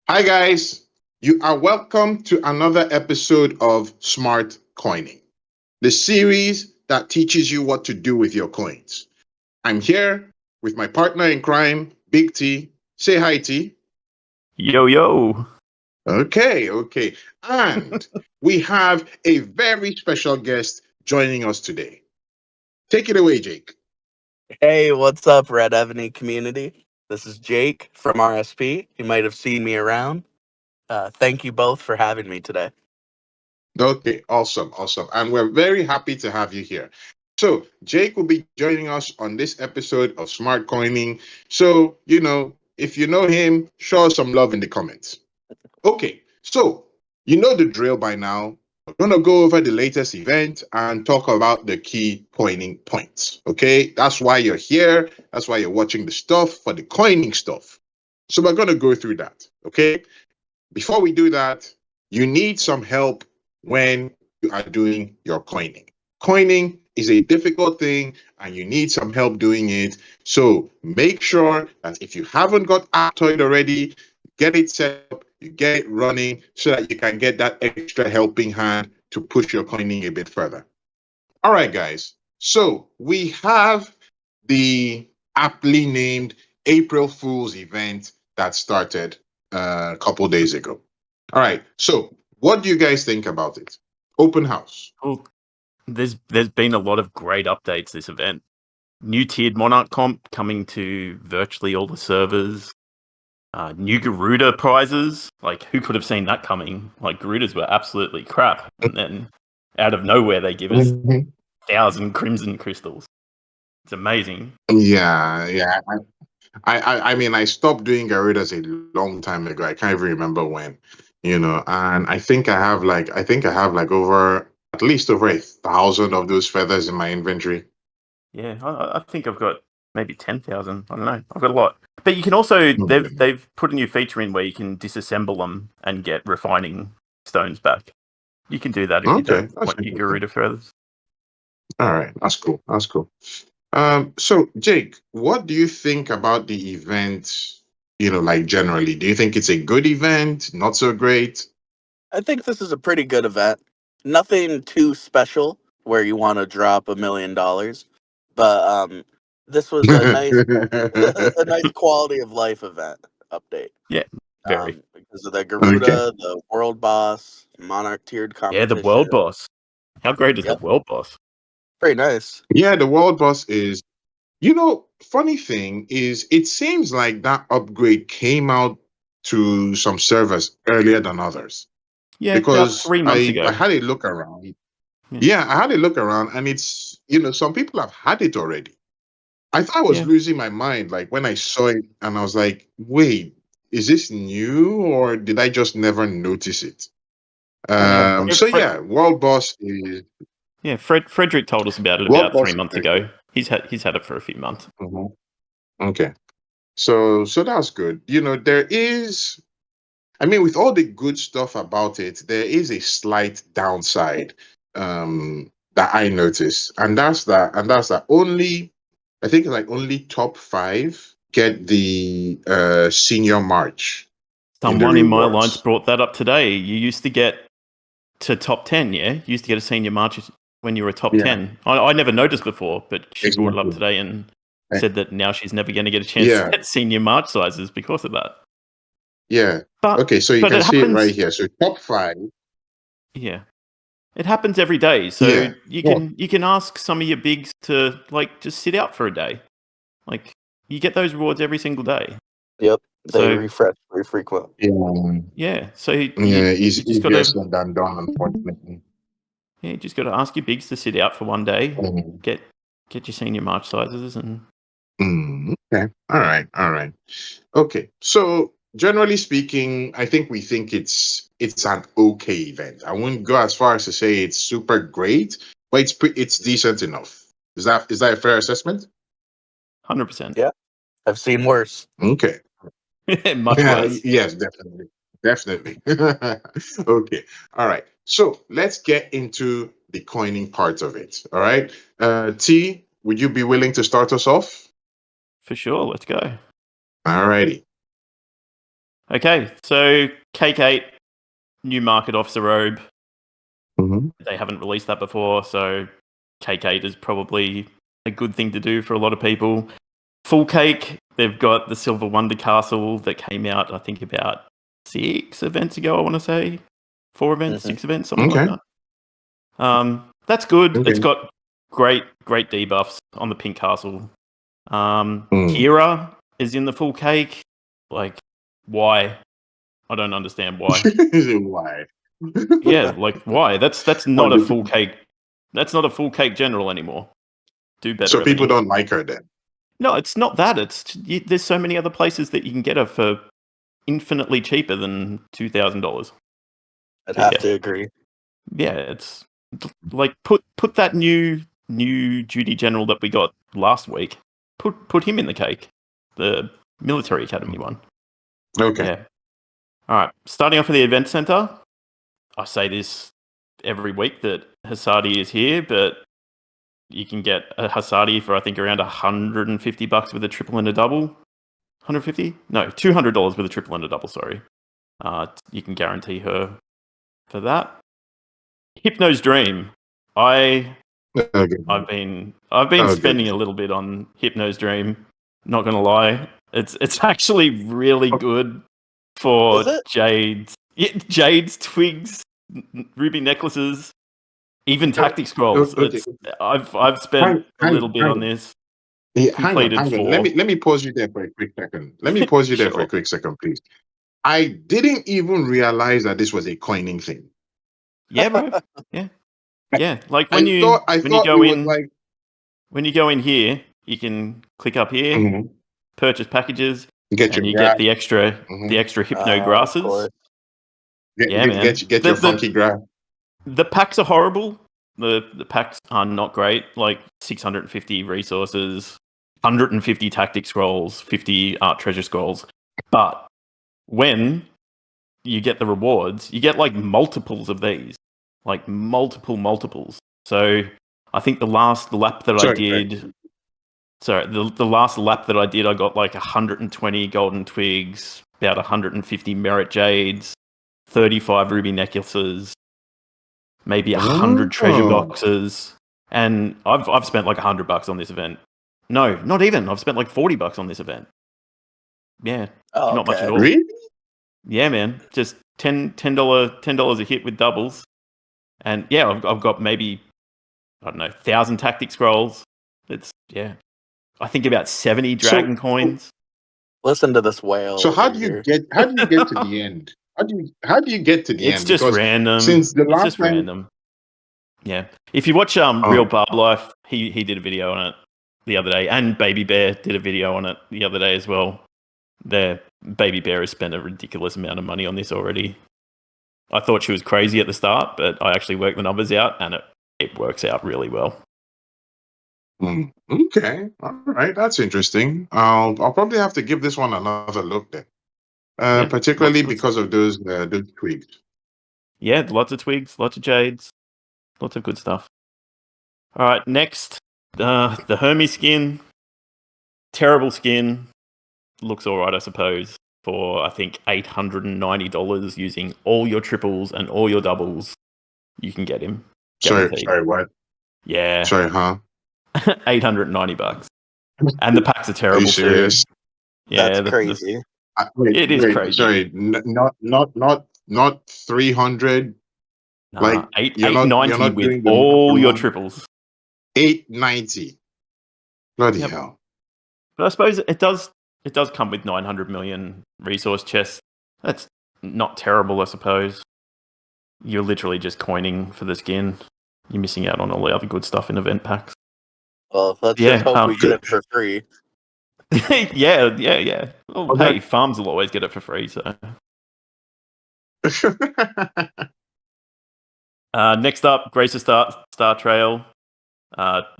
Hi, guys. You are welcome to another episode of Smart Coining, the series that teaches you what to do with your coins. I'm here with my partner in crime, Big T. Say hi, T. Yo, yo. Okay. And we have a very special guest joining us today. Take it away, Jake. Hey, what's up, Red Evony community? This is Jake from RSP. You might have seen me around. Thank you both for having me today. Okay, awesome. And we're very happy to have you here. So, Jake will be joining us on this episode of Smart Coining. So, if you know him, show us some love in the comments. Okay, so you know the drill by now. We're going to go over the latest event and talk about the key coining points. Okay, that's why you're here. That's why you're watching the stuff for the coining stuff. So, we're going to go through that. Okay, before we do that, you need some help when you are doing your coining. Coining is a difficult thing and you need some help doing it. So make sure that if you haven't got Aptoid already, get it set up, you get it running so that you can get that extra helping hand to push your coining a bit further. All right, guys. So we have the aptly named April Fool's event that started a couple days ago. All right. So what do you guys think about it? Open house. Well, there's been a lot of great updates this event. New tiered Monarch comp coming to virtually all the servers. New Garuda prizes. Like, who could have seen that coming? Like, Garudas were absolutely crap. And then out of nowhere, they give us 1,000 crimson crystals. It's amazing. Yeah. I mean, I stopped doing Garudas a long time ago. I can't even remember when, and I think I have like over at least over 1,000 of those feathers in my inventory. Yeah, I think I've got maybe 10,000. I don't know. I've got a lot. But you can also they've put a new feature in where you can disassemble them and get refining stones back. You can do that if you Okay, don't that's want your interesting. Garuda feathers. All right, that's cool. That's cool. So Jake, what do you think about the event? Like generally, do you think it's a good event? Not so great? I think this is a pretty good event. Nothing too special where you want to drop $1 million, but this was a nice, a nice quality of life event update. Yeah, very. Because of the Okay. Garuda, the World Boss, Monarch tiered Yeah, the world competition. boss. How great is the Yep, world boss? pretty nice. Yeah, the world boss is. Funny thing is, it seems like that upgrade came out to some servers earlier than others Yeah, about because 3 months I ago. had a look around. Yeah, Yeah, I had a look around, and it's some people have had it already. I thought I was yeah. losing my mind, like when I saw it, and I was like, "Wait, is this new, or did I just never notice it?" So yeah, World Boss is Frederick told us about it World about Boss three is months very good. ago. He's had it for a few months. Mhm. Okay, so that's good. There is. I mean, with all the good stuff about it, there is a slight downside that I noticed, and that's that only I think like only top five get the senior march in the Someone in my alliance rewards. brought that up today. You used to get to top 10, yeah? You used to get a senior march when you were a top Yeah, 10. I never noticed before, but she brought it up exactly. today and said that now she's never going to get a chance to Yeah, get senior march sizes because of that. yeah. But Okay, so you but can it see it right happens, here. So top five. yeah. It happens every day. So Yeah. you Well, can ask some of your bigs to like just sit out for a day. Like you get those rewards every single day. Yep, they So refresh very frequent. yeah, yeah, so yeah. you just got Easier to said than done, unfortunately. ask your bigs to sit out for one day, Mhm. get your senior march sizes, and Okay. All right. Okay. So generally speaking, I think we think it's an okay event. I wouldn't go as far as to say it's super great, but it's decent enough. Is that a fair assessment? 100%. Yeah, I've seen worse. Okay. Much Yeah, worse. yes, definitely. Definitely. Okay. All right. So let's get into the coining part of it. All right. T, would you be willing to start us off? For sure. Let's go. All righty. Okay, so Cake 8, new market officer robe. Mhm. They haven't released that before, so Cake 8 is probably a good thing to do for a lot of people. Full Cake, they've got the Silver Wonder Castle that came out, I think, about 6 events ago, I want to say. 4 events, 6 events, something like Okay. that. That's good. Okay. It's got great debuffs on the Pink Castle. Mm. Kira is in the Full Cake. Like, why? I don't understand why. Why? Yeah, like why? That's What not a did Full Cake. That's not a Full Cake general anymore. Do better, so people Ebony. don't like her then? No, it's not that. There's so many other places that you can get her for infinitely cheaper than $2,000. I'd So have to agree. yeah, it's like put that new duty general that we got last week. Put him in the cake, the military academy one. Okay. Yeah. All right. Starting off with the event center. I say this every week that Hasadi is here, but you can get a Hasadi for I think around $150 with a triple and a double. 150? No, $200 with a triple and a double. Sorry. You can guarantee her for that. Hypno's Dream. I've Okay. been Oh, spending a goodness. little bit on Hypno's Dream. Not gonna lie, it's actually really good for Is it? Jade's twigs, ruby necklaces, even tactic scrolls. Okay. I've spent a little bit Hang on on. this. Yeah, Completed hang on. 4. Let me pause you there for a quick second. Let me pause you there for a Sure. quick second, please. I didn't even realize that this was a coining thing. Yeah, bro. Yeah. Yeah. Like I thought it go was in like when you go in here, you can click up here, purchase packages, get your and you grass, get the extra hypno Of grasses. course. Yeah, man. get your funky grass. The packs are horrible. The packs are not great. Like 650 resources, 150 tactic scrolls, 50 art treasure scrolls. But when you get the rewards, you get like multiples of these, like multiples. So I think the last lap that I Sorry. did, the last lap that I did, I got like 120 golden twigs, about 150 merit jades, 35 ruby necklaces, maybe 100 treasure Oh, boxes, and I've spent like $100 on this event. No, not even. I've spent like $40 on this event. Yeah, Oh, not much at okay. all. really? Yeah, man, just $10 a hit with doubles, and yeah, I've got maybe I don't know 1,000 tactic scrolls. It's I think about 70 So dragon coins. Listen to this whale so over here. how do you get to the end? How do you get to the It's end? just Because random. since the It's last just time, random. Yeah. If you watch Real oh, Barb Life, he did a video on it the other day, and Baby Bear did a video on it the other day as well. Their Baby Bear has spent a ridiculous amount of money on this already. I thought she was crazy at the start, but I actually worked the numbers out, and it works out really well. okay, all right, that's interesting. I'll probably have to give this one another look then. Yeah, lots Particularly of good stuff. because of those tweaks. Yeah, lots of twigs, lots of jades, lots of good stuff. All right, next, the Hermes skin. Terrible skin. Looks all right, I suppose, for I think $890 using all your triples and all your doubles. You can get him. Guaranteed. Sorry, what? Yeah. Sorry, huh? $890. And the packs are Are you terrible too. serious? Yeah, That's crazy. Wait, it is crazy. sorry, not 300. Nah, Like you're 890 not with doing the all your month. triples. 890. Bloody Yep. hell. But I suppose it does come with 900 million resource chests. That's not terrible, I suppose. You're literally just coining for the skin. You're missing out on all the other good stuff in event packs. Well, let's Yeah, just hope we get good. it for free. yeah. Well, Oh, hey, farms will always get it for free. So next up, Grace of Star Trail.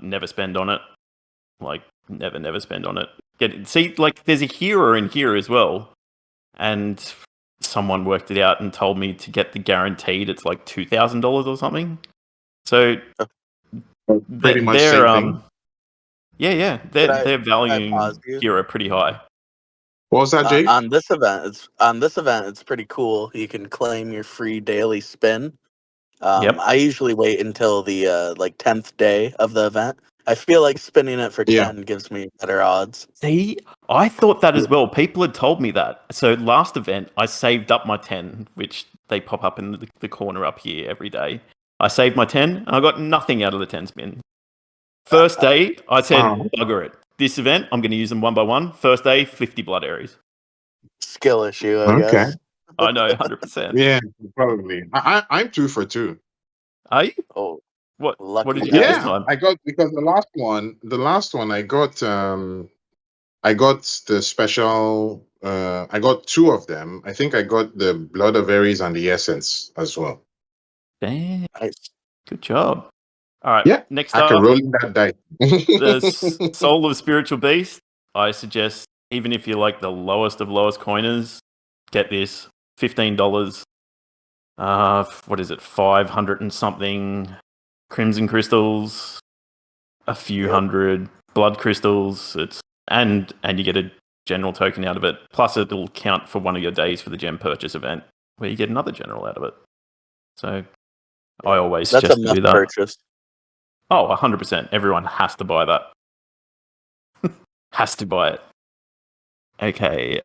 Never spend on it. Like never spend on it. See, like there's a hero in here as well, and someone worked it out and told me to get the guaranteed. It's like $2,000 or something. So Pretty much they're same thing. yeah, Can they're I valuing pause you? hero pretty high. What was that, Jake? On this event, it's pretty cool. You can claim your free daily spin. Yep. I usually wait until the like 10th day of the event. I feel like spinning it for Yeah. 10 gives me better odds. See, I thought that as well. People had told me that. So last event, I saved up my 10, which they pop up in the corner up here every day. I saved my 10, and I got nothing out of the 10 spin. First day, I said, Wow. bugger it. This event, I'm going to use them one by one. First day, 50 blood areas. Skill issue, I Okay. guess. I know, 100%. Yeah, probably. I'm 2 for 2. Are you? Oh, What lucky did you get this Yeah, bastard. time? I got because the last one I got the special. I got 2 of them. I think I got the Blood of Ares and the Essence as well. Damn, Nice. good job. All right, Yeah, next after up, rolling that die. the Soul of Spiritual Beast. I suggest, even if you're like the lowest of lowest coiners, get this $15. What is it? 500 and something crimson crystals, a few Yep. hundred blood crystals. And you get a general token out of it. Plus, it'll count for one of your days for the gem purchase event, where you get another general out of it. So I always That's a suggest to must do that. purchase. Oh, 100%. Everyone has to buy that. Has to buy it. Okay.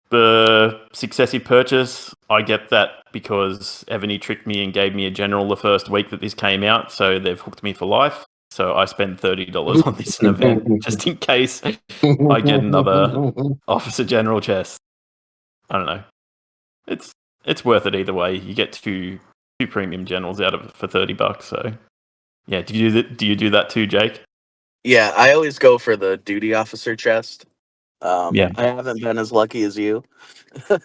The successive purchase, I get that because Evony tricked me and gave me a general the first week that this came out, so they've hooked me for life. So I spend $30 on this event just in case I get another Officer General chest. I don't know. It's worth it either way. You get two premium generals out of it for $30. So yeah, do you do that too, Jake? Yeah, I always go for the duty officer chest. Yeah. I haven't been as lucky as you, but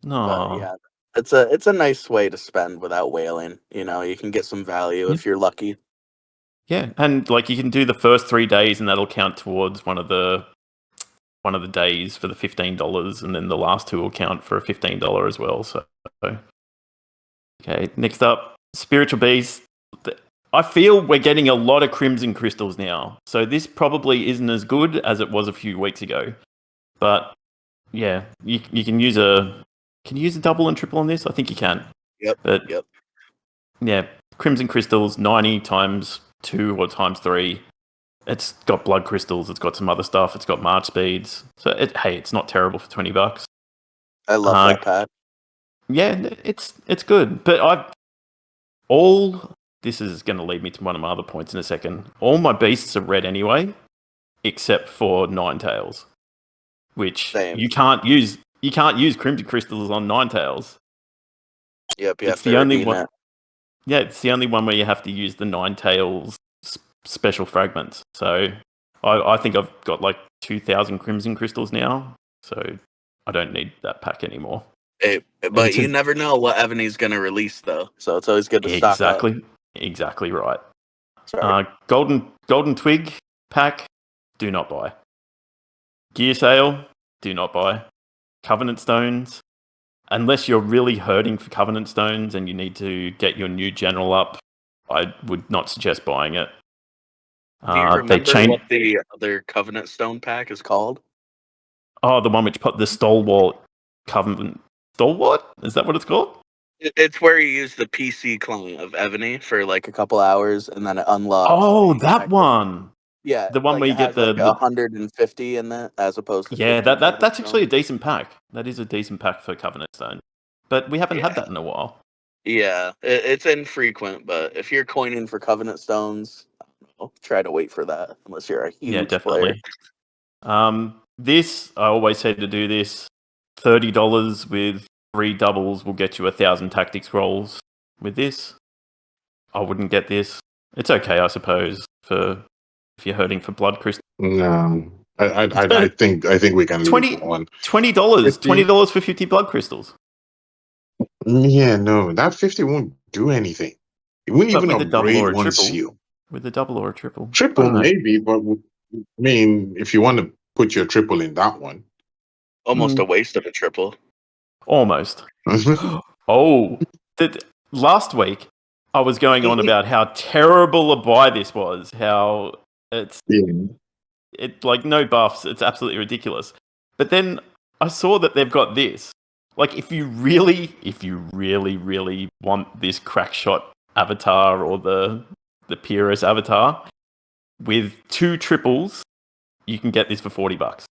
No. yeah, it's a nice way to spend without wailing. You know, you can get some value Yeah. if you're lucky. Yeah, and like you can do the first 3 days, and that'll count towards one of the days for the $15, and then the last 2 will count for a $15 as well. So, okay, next up, Spiritual Beast. I feel we're getting a lot of crimson crystals now, so this probably isn't as good as it was a few weeks ago. But yeah, you can use a double and triple on this. I think you can. Yep. But Yep. yeah, crimson crystals 90 times 2 or times 3. It's got blood crystals. It's got some other stuff. It's got march speeds. So it's not terrible for $20. I love that pack. Yeah, it's good. But this is going to lead me to one of my other points in a second. All my beasts are red anyway, except for Ninetails, which Same. you can't use. You can't use crimson crystals on Ninetails. Yep. You It's have to the only redeem one. it. Yeah, it's the only one where you have to use the Ninetails special fragments. So I think I've got like 2,000 crimson crystals now, so I don't need that pack anymore. But you never know what Evany's going to release, though. So it's always good to stock up. Exactly right. Sorry. Golden Twig pack, do not buy. Gear Sale, do not buy. Covenant Stones, unless you're really hurting for Covenant Stones and you need to get your new general up, I would not suggest buying it. Do you remember what the other Covenant Stone pack is called? Oh, the one which put the Stalwart Covenant. Stalwart? Is that what it's called? It's where you use the PC clone of Evany for like a couple hours, and then it unlocks. Oh, that one. Yeah, The one like where you it get has like 150 in that, as opposed to yeah, 50 that's actually a stones. decent pack. That is a decent pack for Covenant Stone, but we haven't had that in a while. Yeah, it's infrequent, but if you're coining for Covenant Stones, I don't know, try to wait for that unless you're a huge player. This I always say to do this. $30 with 3 doubles will get you 1,000 tactic scrolls. With this, I wouldn't get this. It's okay, I suppose, for if you're hurting for blood crystals. No, I think we can leave that one. $20 for 50 blood crystals. Yeah, no, that 50 won't do anything. It wouldn't But even with a double upgrade or a one triple, seal. with a double or a triple, I Triple don't know. maybe, but I mean, if you want to put your triple in that one, Almost a waste of a triple. Almost. Last week I was going on about how terrible a buy this was. How it's yeah. It like no buffs. It's absolutely ridiculous. But then I saw that they've got this. Like if you really want this crackshot avatar or the Pyrrhus avatar with 2 triples, you can get this for $40.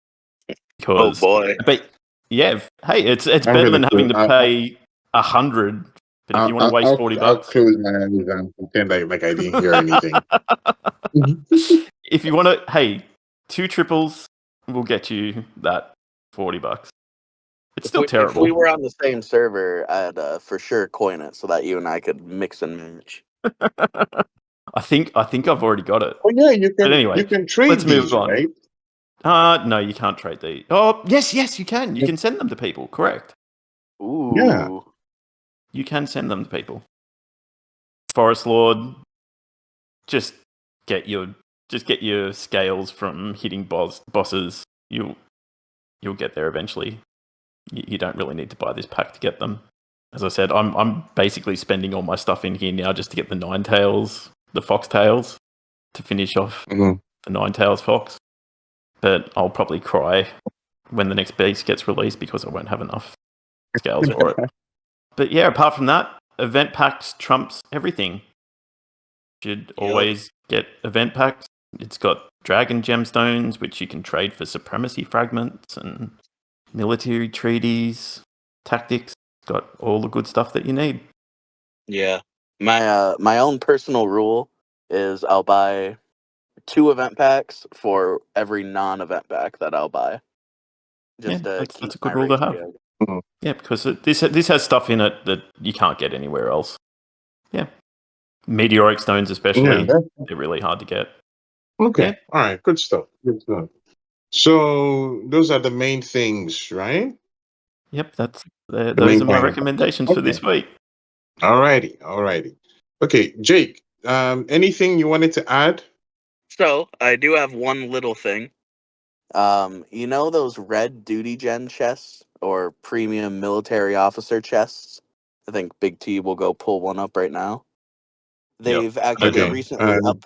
Oh Because boy. but yeah, hey, it's I'm better gonna than having to pay 100. But if you want to waste $40 I'll close my eyes and pretend like I didn't hear anything. if you want to, hey, 2 triples will get you that $40. It's still If terrible. we were on the same server, I'd for sure coin it so that you and I could mix and match. I think I've already got it. Oh yeah, you But can anyway, trade let's move these, on. right? No, you can't trade these. Oh, yes, you can. You can send them to people. Correct. Ooh. Yeah. You can send them to people. Forest Lord, just get your scales from hitting bosses. You'll get there eventually. You don't really need to buy this pack to get them. As I said, I'm basically spending all my stuff in here now just to get the Ninetails, the Foxtails, to finish off Mhm. the Ninetails Fox. But I'll probably cry when the next beast gets released because I won't have enough scales for it. But yeah, apart from that, event packs trumps everything. Should always get event packs. It's got dragon gemstones, which you can trade for supremacy fragments and military treaties, tactics. Got all the good stuff that you need. Yeah. My own personal rule is I'll buy 2 event packs for every non-event pack that I'll buy. Just to that's keep a my good rule to have. ratio. Mhm. Yeah, because this has stuff in it that you can't get anywhere else. Yeah, meteoric stones especially, Yeah. they're really hard to get. Okay. Yeah. All right. Good stuff. Good stuff. So those are the main things, right? Yep, The those main are my things. recommendations for Okay. this week. All righty. All righty. Okay, Jake. Anything you wanted to add? So I do have one little thing. You know those red duty gen chests or premium military officer chests? I think Big T will go pull one up right now. Yep. They've actually Okay. recently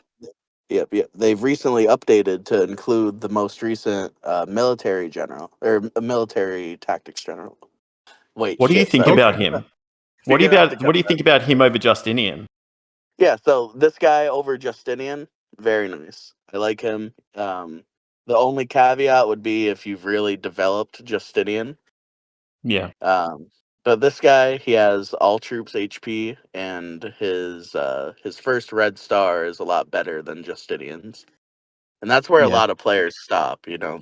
Yep. They've recently updated to include the most recent military general or military tactics general. Wait, What do you shit. think Sorry. about Okay. him? You're gonna have to What cut do you that. think about him over Justinian? Yeah. So this guy over Justinian, very nice. I like him. The only caveat would be if you've really developed Justinian. Yeah. But this guy, he has all troops HP, and his first red star is a lot better than Justinian's, and that's where a Yeah. lot of players stop. You know,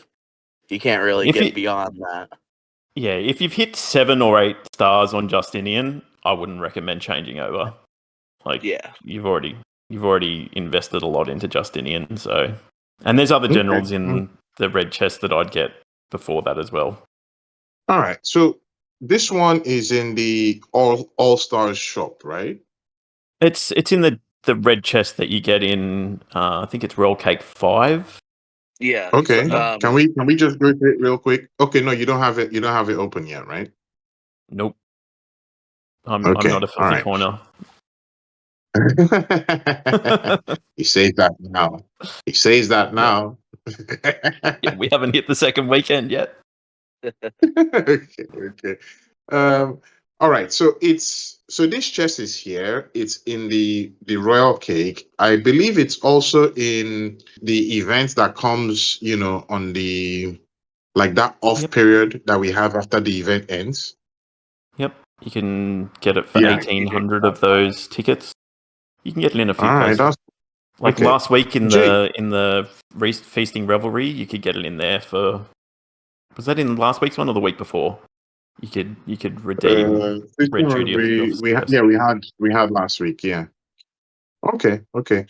you can't really If get it, beyond that. yeah, if you've hit 7 or 8 stars on Justinian, I wouldn't recommend changing over. Like Yeah, you've already invested a lot into Justinian, so and there's other Okay. generals in the red chest that I'd get before that as well. All right. So this one is in the All Stars shop, right? It's in the red chest that you get in I think it's Royal Cake 5. yeah. So, Okay. Can we just go through it real quick? Okay. No, you don't have it. You don't have it open yet, right? Nope. I'm Okay. not a All filthy right. corner. He says that now. He says that Yeah. now. Yeah, we haven't hit the second weekend yet. Okay, okay. Um, all right. So this chest is here. It's in the royal cake. I believe it's also in the event that comes, on the like that off Yep. period that we have after the event ends. Yep. You can get it for Yeah. 1,800 of those tickets. You can get it in a few All right. places. That's Like okay. last week in Jake. the feasting revelry, you could get it in there for. Was that in last week's one or the week before? You could redeem Red Duty officers. We had last week. Yeah. Okay. Okay.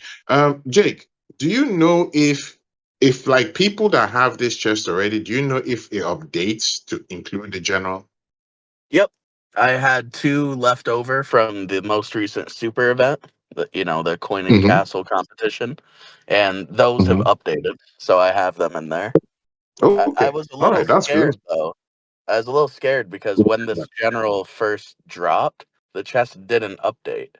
Jake, do you know if like people that have this chest already, do you know if it updates to include the general? yep. I had 2 left over from the most recent super event, the coin and Mm-hmm. castle competition, and those have Mm-hmm. updated, so I have them in there. I Okay. was a All little right. That's good. scared though. I was a little scared because when this general first dropped, the chest didn't update.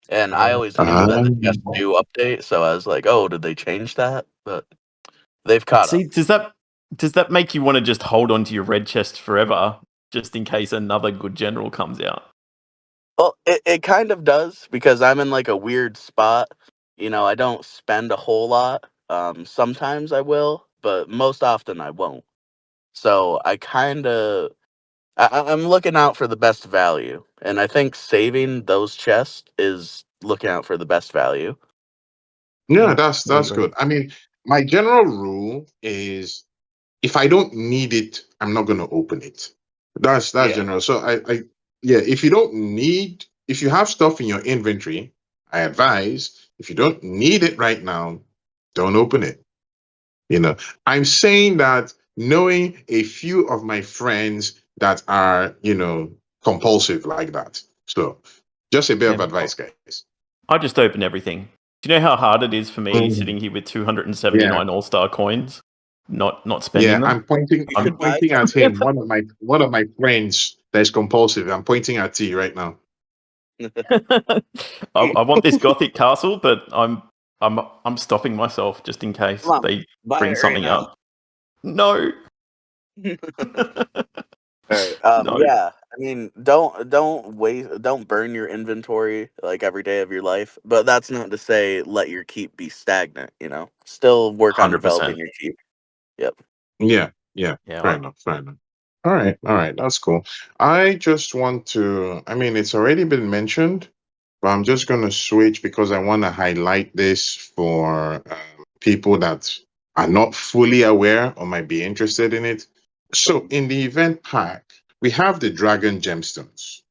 And I always knew that the chest Um, do update, so I was like, "Oh, did they change that?" But They've caught See, up. does that make you want to just hold on to your red chest forever, just in case another good general comes out? Well, it kind of does because I'm in like a weird spot. I don't spend a whole lot. Sometimes I will, but most often I won't. So I kind of I'm looking out for the best value, and I think saving those chests is looking out for the best value. Yeah, Yeah, I that's agree. good. I mean, my general rule is if I don't need it, I'm not going to open it. That's Yeah, general. So I yeah, if you don't need, if you have stuff in your inventory, I advise if you don't need it right now, don't open it. You know, I'm saying that knowing a few of my friends that are, compulsive like that. So just a bit of Yeah. advice, guys. I just open everything. Do you know how hard it is for me Mm, sitting here with yeah. 279 All-Star coins, not Yeah, spending them? you I'm should buy pointing some. at him, one of my friends that is compulsive. I'm pointing at T right now. I want this Gothic castle, but I'm stopping myself just in Come case on, they buy bring it right something now. up. No, All right. no, Yeah. I mean, don't burn your inventory like every day of your life. But that's not to say let your keep be stagnant. Still work on developing 100%. your keep. Yep. Yeah, yeah, Yeah, fair enough, fair enough. All right, that's cool. I just want to, I mean, it's already been mentioned, but I'm just going to switch because I want to highlight this for people that are not fully aware or might be interested in it. So, in the event pack, we have the Dragon Gemstones.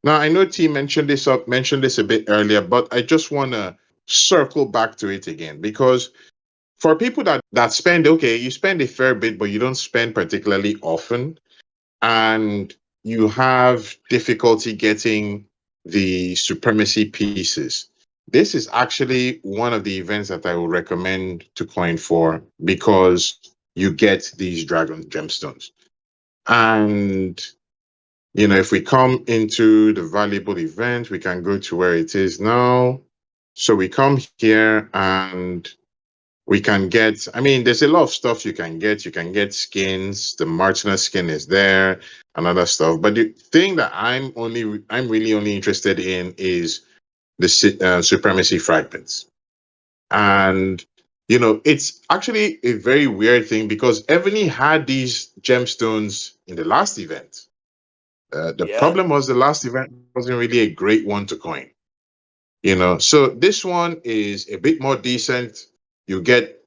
Now, I know T mentioned this a bit earlier, but I just want to circle back to it again because for people that spend, okay, you spend a fair bit, but you don't spend particularly often, and you have difficulty getting the supremacy pieces. This is actually one of the events that I would recommend to coin for because you get these dragon gemstones. And if we come into the valuable event, we can go to where it is now. So we come here and we can get, I mean, there's a lot of stuff you can get. You can get skins. The Martina skin is there and other stuff. But the thing that I'm really only interested in is the supremacy fragments. And it's actually a very weird thing because Ebony had these gemstones in the last event. The Yeah. problem was the last event wasn't really a great one to coin. So this one is a bit more decent. You get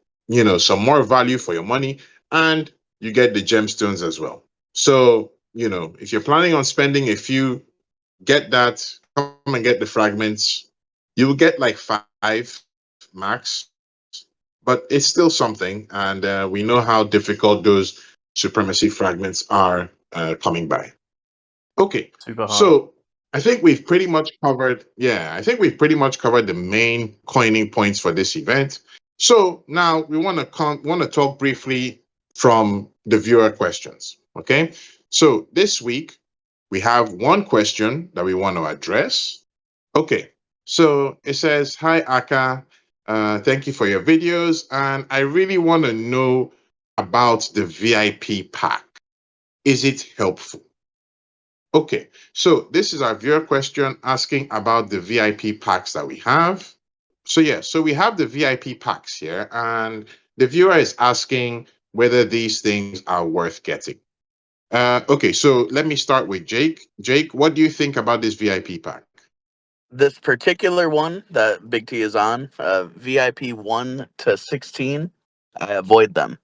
some more value for your money, and you get the gemstones as well. So if you're planning on spending a few, get that, come and get the fragments. You'll get like 5 max, but it's still something, and we know how difficult those supremacy fragments are coming by. Okay, super hard. so I think we've pretty much covered the main coining points for this event. So now we want to talk briefly from the viewer questions. Okay, so this week we have one question that we want to address. Okay, so it says, "Hi Aka, thank you for your videos, and I really want to know about the VIP pack. Is it helpful?" Okay, so this is our viewer question asking about the VIP packs that we have. So yeah, so we have the VIP packs here, and the viewer is asking whether these things are worth getting. Okay, so let me start with Jake. Jake, what do you think about this VIP pack? This particular one that Big T is on, VIP 1 to 16, I avoid them.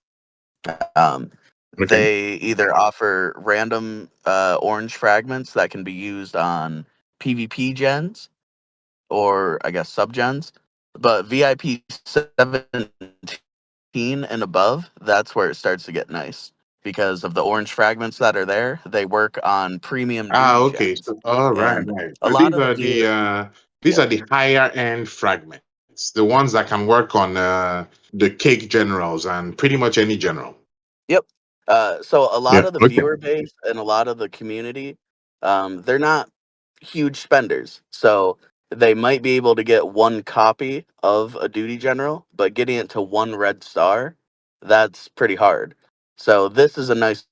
Okay. They either offer random orange fragments that can be used on PvP gens or I guess subgens, but VIP 17 and above, that's where it starts to get nice because of the orange fragments that are there. They work on premium Ah, duty okay. gens, So, all right, and right. a So lot of the viewer, these yeah, are the higher end fragments, the ones that can work on the cake generals and pretty much any general. yep. So a lot Yeah. of the Okay. viewer base and a lot of the community, they're not huge spenders, so they might be able to get one copy of a duty general, but getting it to one red star that's pretty hard. So this is a nice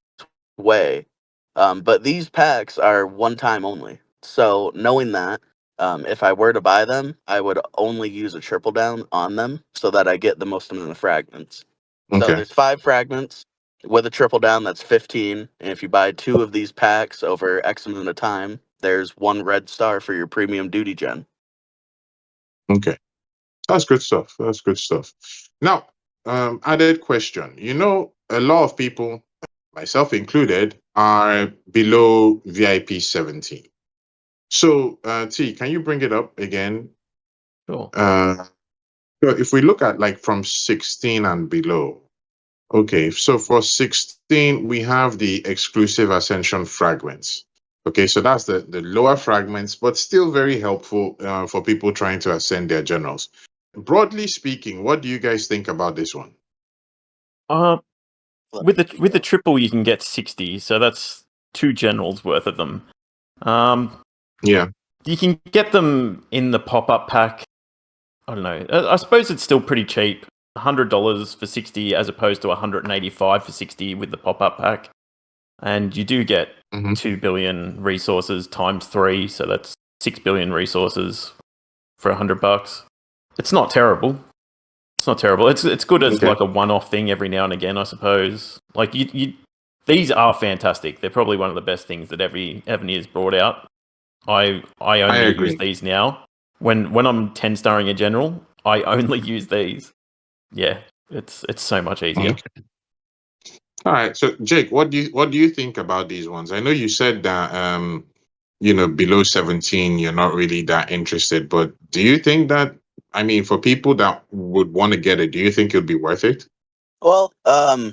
way. But these packs are one time only. So knowing that, if I were to buy them, I would only use a triple down on them so that I get the most amount of fragments. So Okay. there's 5 fragments with a triple down. That's 15. And if you buy 2 of these packs over X amount of time, there's 1 red star for your premium duty gen. Okay. That's good stuff. That's good stuff. Now, added question. A lot of people, myself included, are below VIP 17. So, T, can you bring it up again? Sure. So if we look at like from 16 and below, okay, so for 16, we have the exclusive Ascension fragments. Okay, so that's the lower fragments, but still very helpful for people trying to ascend their generals. Broadly speaking, what do you guys think about this one? Uh, Let with me the triple, you can get 60, so that's 2 generals worth of them. Yeah. You can get them in the pop-up pack. I don't know. I suppose it's still pretty cheap. $100 for 60 as opposed to $185 for 60 with the pop-up pack. And you do get Hmm. 2 billion resources times 3, so that's 6 billion resources for $100. It's not terrible. It's not terrible. It's good as Okay. like a one-off thing every now and again, I suppose. Like these are fantastic. They're probably one of the best things that every Evony has brought out. I I only use agree. these now. When I'm 10 starring a general, I only use these. Yeah, it's so much easier. Okay. All right. So, Jake, what do you think about these ones? I know you said that below 17, you're not really that interested, but do you think that, I mean, for people that would want to get it, do you think it'd be worth it? Well,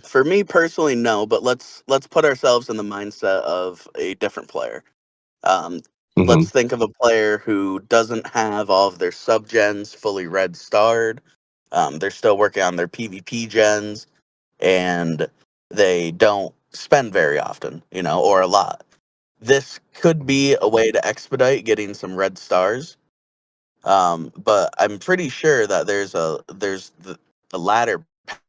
for me personally, no. But let's put ourselves in the mindset of a different player. Um, Mm-hmm. let's think of a player who doesn't have all of their sub gens fully red starred. They're still working on their PvP gens, and they don't spend very often, or a lot. This could be a way to expedite getting some red stars. But I'm pretty sure that there's the ladder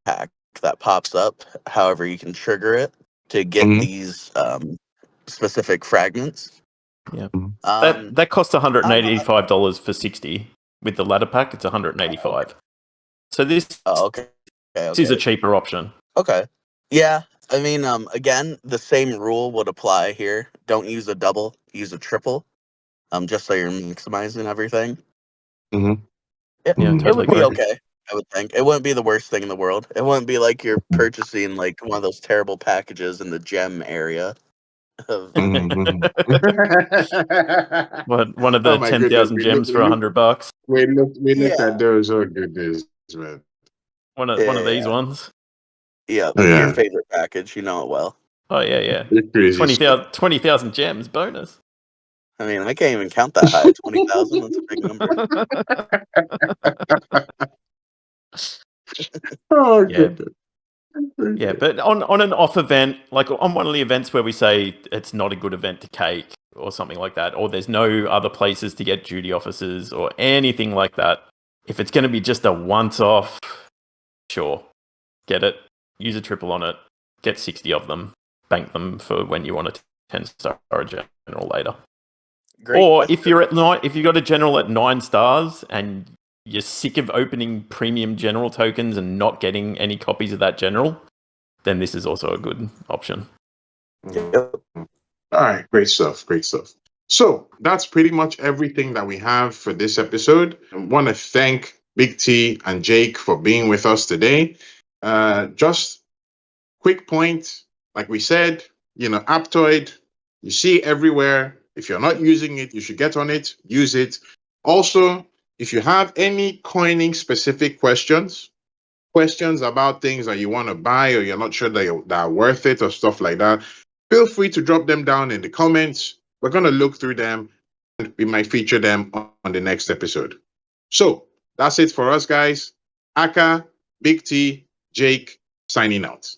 pack that pops up. However, you can trigger it to get Mm-hmm. these specific fragments. Yeah. Um, That costs I'm not. $185 for 60. With the ladder pack, it's 185. So this Oh, okay, okay, is a okay, cheaper option. okay. Yeah, I mean, again, the same rule would apply here. Don't use a double, use a triple. Just so you're maximizing everything. Mm-hmm. It Yeah, it totally would be agree. okay. I would think it wouldn't be the worst thing in the world. It wouldn't be like you're purchasing like one of those terrible packages in the gem area of Mm-hmm. What, one of Oh the my goodness, 10,000 gems for $100? we look at yeah, those. Oh goodness, man. One of these yeah, ones. yeah. Your Yeah, favorite package, you know it well. Oh yeah, yeah. it's crazy stuff. 20,000 gems bonus. I mean, I can't even count that high. 20,000. That's a big number. Oh Yeah, goodness. yeah. But on an off event, like on one of the events where we say it's not a good event to cake or something like that, or there's no other places to get duty officers or anything like that. If it's going to be just a once-off, sure, get it. Use a triple on it. Get 60 of them. Bank them for when you want a 10-star general later. Great Or if question. you're at if you got a general at 9 stars and you're sick of opening premium general tokens and not getting any copies of that general, then this is also a good option. Yep. All right, great stuff. Great stuff. So that's pretty much everything that we have for this episode. I want to thank Big T and Jake for being with us today. Just quick point, like we said, Aptoid, you see everywhere. If you're not using it, you should get on it, use it. Also, if you have any coining specific questions about things that you want to buy or you're not sure that are worth it or stuff like that, feel free to drop them down in the comments. We're going to look through them and we might feature them on the next episode. So that's it for us, guys. Aka, Big T, Jake, signing out.